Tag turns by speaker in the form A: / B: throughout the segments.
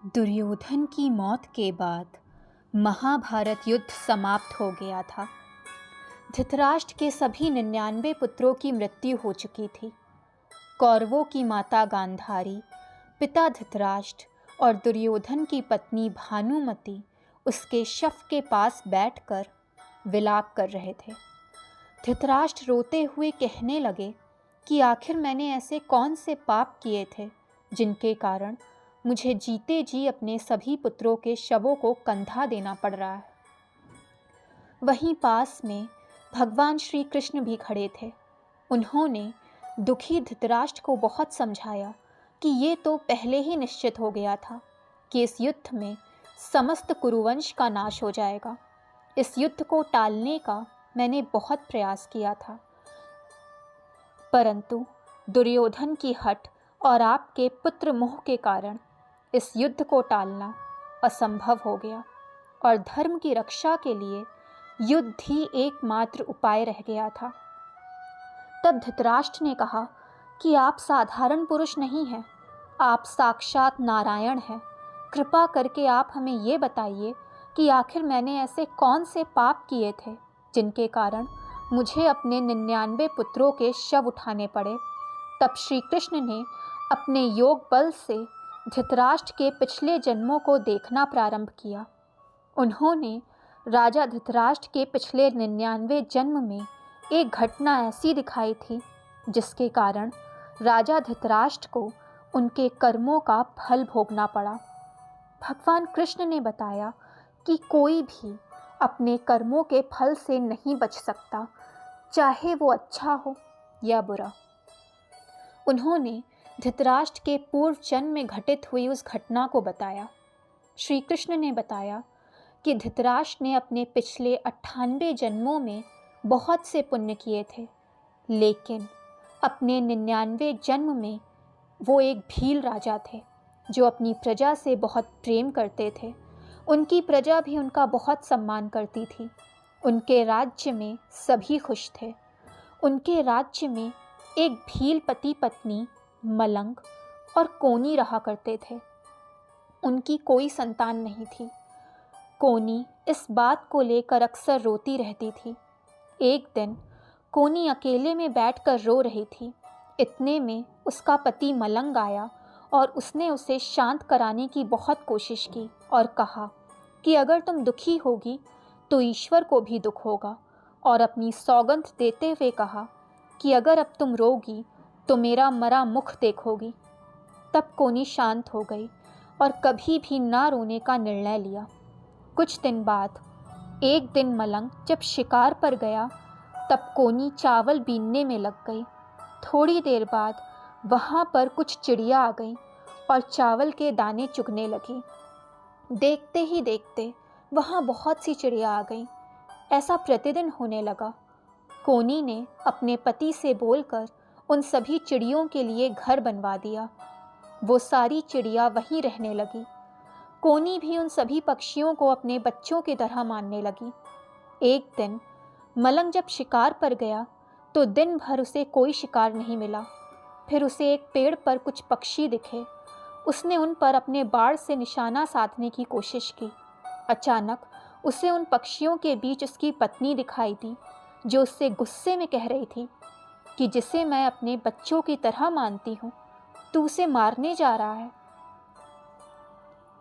A: दुर्योधन की मौत के बाद महाभारत युद्ध समाप्त हो गया था। धृतराष्ट्र के सभी 99 पुत्रों की मृत्यु हो चुकी थी। कौरवों की माता गांधारी, पिता धृतराष्ट्र और दुर्योधन की पत्नी भानुमति उसके शव के पास बैठकर विलाप कर रहे थे। धृतराष्ट्र रोते हुए कहने लगे कि आखिर मैंने ऐसे कौन से पाप किए थे जिनके कारण मुझे जीते जी अपने सभी पुत्रों के शवों को कंधा देना पड़ रहा है। वहीं पास में भगवान श्री कृष्ण भी खड़े थे। उन्होंने दुखी धृतराष्ट्र को बहुत समझाया कि ये तो पहले ही निश्चित हो गया था कि इस युद्ध में समस्त कुरुवंश का नाश हो जाएगा। इस युद्ध को टालने का मैंने बहुत प्रयास किया था, परंतु दुर्योधन की हठ और आपके पुत्र मोह के कारण इस युद्ध को टालना असंभव हो गया और धर्म की रक्षा के लिए युद्ध ही एकमात्र उपाय रह गया था। तब धृतराष्ट्र ने कहा कि आप साधारण पुरुष नहीं हैं, आप साक्षात नारायण हैं। कृपा करके आप हमें ये बताइए कि आखिर मैंने ऐसे कौन से पाप किए थे जिनके कारण मुझे अपने 99 पुत्रों के शव उठाने पड़े। तब श्री कृष्ण ने अपने योग बल से धृतराष्ट्र के पिछले जन्मों को देखना प्रारंभ किया। उन्होंने राजा धृतराष्ट्र के पिछले 99 जन्म में एक घटना ऐसी दिखाई थी जिसके कारण राजा धृतराष्ट्र को उनके कर्मों का फल भोगना पड़ा। भगवान कृष्ण ने बताया कि कोई भी अपने कर्मों के फल से नहीं बच सकता, चाहे वो अच्छा हो या बुरा। उन्होंने धृतराष्ट्र के पूर्व जन्म में घटित हुई उस घटना को बताया। श्री कृष्ण ने बताया कि धृतराष्ट्र ने अपने पिछले 98 जन्मों में बहुत से पुण्य किए थे, लेकिन अपने 99 जन्म में वो एक भील राजा थे जो अपनी प्रजा से बहुत प्रेम करते थे। उनकी प्रजा भी उनका बहुत सम्मान करती थी। उनके राज्य में सभी खुश थे। उनके राज्य में एक भील पति पत्नी मलंग और कोनी रहा करते थे। उनकी कोई संतान नहीं थी। कोनी इस बात को लेकर अक्सर रोती रहती थी। एक दिन कोनी अकेले में बैठकर रो रही थी। इतने में उसका पति मलंग आया और उसने उसे शांत कराने की बहुत कोशिश की और कहा कि अगर तुम दुखी होगी तो ईश्वर को भी दुख होगा, और अपनी सौगंध देते हुए कहा कि अगर अब तुम रोगी तो मेरा मरा मुख देखोगी। तब कोनी शांत हो गई और कभी भी ना रोने का निर्णय लिया। कुछ दिन बाद एक दिन मलंग जब शिकार पर गया तब कोनी चावल बीनने में लग गई। थोड़ी देर बाद वहाँ पर कुछ चिड़िया आ गईं और चावल के दाने चुगने लगी। देखते ही देखते वहाँ बहुत सी चिड़िया आ गईं। ऐसा प्रतिदिन होने लगा। कोनी ने अपने पति से बोलकर उन सभी चिड़ियों के लिए घर बनवा दिया। वो सारी चिड़िया वहीं रहने लगी। कोनी भी उन सभी पक्षियों को अपने बच्चों की तरह मानने लगी। एक दिन मलंग जब शिकार पर गया तो दिन भर उसे कोई शिकार नहीं मिला। फिर उसे एक पेड़ पर कुछ पक्षी दिखे। उसने उन पर अपने बाण से निशाना साधने की कोशिश की। अचानक उसे उन पक्षियों के बीच उसकी पत्नी दिखाई दी, जो उससे गुस्से में कह रही थी कि जिसे मैं अपने बच्चों की तरह मानती हूँ, तू उसे मारने जा रहा है।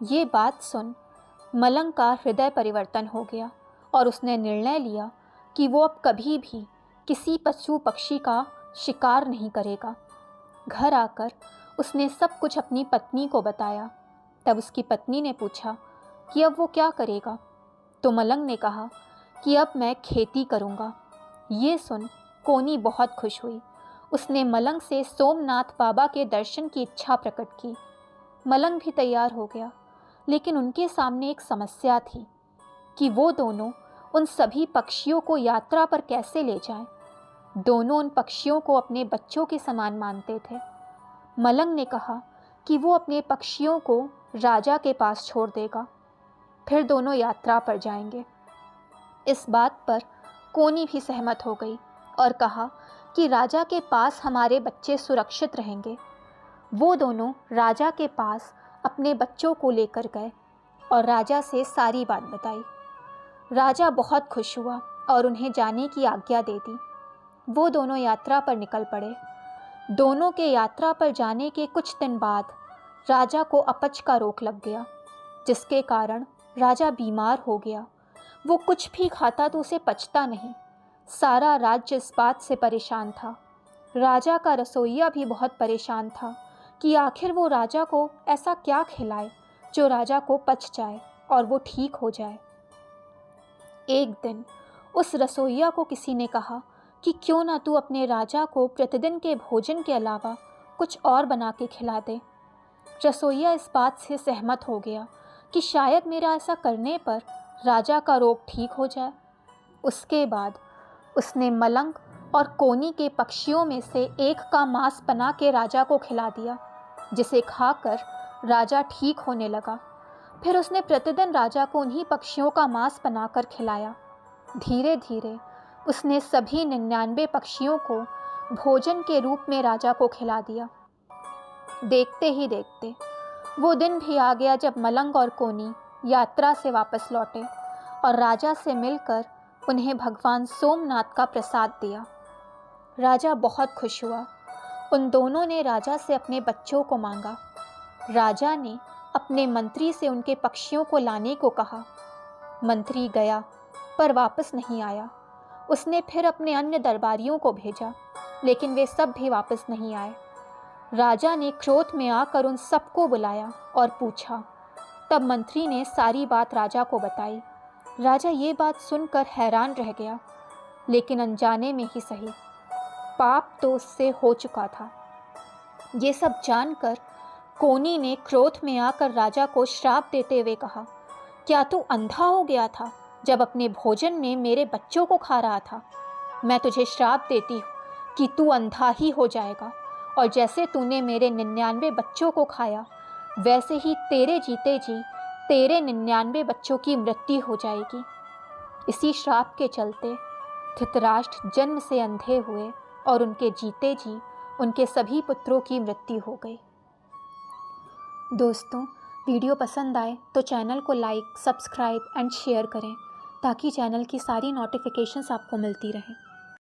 A: ये बात सुन मलंग का हृदय परिवर्तन हो गया और उसने निर्णय लिया कि वो अब कभी भी किसी पशु पक्षी का शिकार नहीं करेगा। घर आकर उसने सब कुछ अपनी पत्नी को बताया। तब उसकी पत्नी ने पूछा कि अब वो क्या करेगा, तो मलंग ने कहा कि अब मैं खेती करूँगा। ये सुन कोनी बहुत खुश हुई। उसने मलंग से सोमनाथ बाबा के दर्शन की इच्छा प्रकट की। मलंग भी तैयार हो गया, लेकिन उनके सामने एक समस्या थी कि वो दोनों उन सभी पक्षियों को यात्रा पर कैसे ले जाएं। दोनों उन पक्षियों को अपने बच्चों के समान मानते थे। मलंग ने कहा कि वो अपने पक्षियों को राजा के पास छोड़ देगा, फिर दोनों यात्रा पर जाएंगे। इस बात पर कोनी भी सहमत हो गई और कहा कि राजा के पास हमारे बच्चे सुरक्षित रहेंगे। वो दोनों राजा के पास अपने बच्चों को लेकर गए और राजा से सारी बात बताई। राजा बहुत खुश हुआ और उन्हें जाने की आज्ञा दे दी। वो दोनों यात्रा पर निकल पड़े। दोनों के यात्रा पर जाने के कुछ दिन बाद राजा को अपच का रोग लग गया, जिसके कारण राजा बीमार हो गया। वो कुछ भी खाता तो उसे पचता नहीं। सारा राज्य इस बात से परेशान था। राजा का रसोइया भी बहुत परेशान था कि आखिर वो राजा को ऐसा क्या खिलाए जो राजा को पच जाए और वो ठीक हो जाए। एक दिन उस रसोइया को किसी ने कहा कि क्यों ना तू अपने राजा को प्रतिदिन के भोजन के अलावा कुछ और बना के खिला दे। रसोइया इस बात से सहमत हो गया कि शायद मेरा ऐसा करने पर राजा का रोग ठीक हो जाए। उसके बाद उसने मलंग और कोनी के पक्षियों में से एक का मांस बना के राजा को खिला दिया, जिसे खाकर राजा ठीक होने लगा। फिर उसने प्रतिदिन राजा को उन्हीं पक्षियों का मांस बनाकर खिलाया। धीरे धीरे उसने सभी 99 पक्षियों को भोजन के रूप में राजा को खिला दिया। देखते ही देखते वो दिन भी आ गया जब मलंग और कोनी यात्रा से वापस लौटे और राजा से मिलकर उन्हें भगवान सोमनाथ का प्रसाद दिया। राजा बहुत खुश हुआ। उन दोनों ने राजा से अपने बच्चों को मांगा। राजा ने अपने मंत्री से उनके पक्षियों को लाने को कहा। मंत्री गया पर वापस नहीं आया। उसने फिर अपने अन्य दरबारियों को भेजा, लेकिन वे सब भी वापस नहीं आए। राजा ने क्रोध में आकर उन सबको बुलाया और पूछा। तब मंत्री ने सारी बात राजा को बताई। राजा ये बात सुनकर हैरान रह गया, लेकिन अनजाने में ही सही, पाप तो उससे हो चुका था। ये सब जानकर कोनी ने क्रोध में आकर राजा को श्राप देते हुए कहा, क्या तू अंधा हो गया था जब अपने भोजन में मेरे बच्चों को खा रहा था? मैं तुझे श्राप देती हूँ कि तू अंधा ही हो जाएगा, और जैसे तूने मेरे 99 बच्चों को खाया, वैसे ही तेरे जीते जी तेरे 99 बच्चों की मृत्यु हो जाएगी। इसी श्राप के चलते धृतराष्ट्र जन्म से अंधे हुए और उनके जीते जी उनके सभी पुत्रों की मृत्यु हो गई। दोस्तों, वीडियो पसंद आए तो चैनल को लाइक, सब्सक्राइब एंड शेयर करें ताकि चैनल की सारी नोटिफिकेशंस आपको मिलती रहें।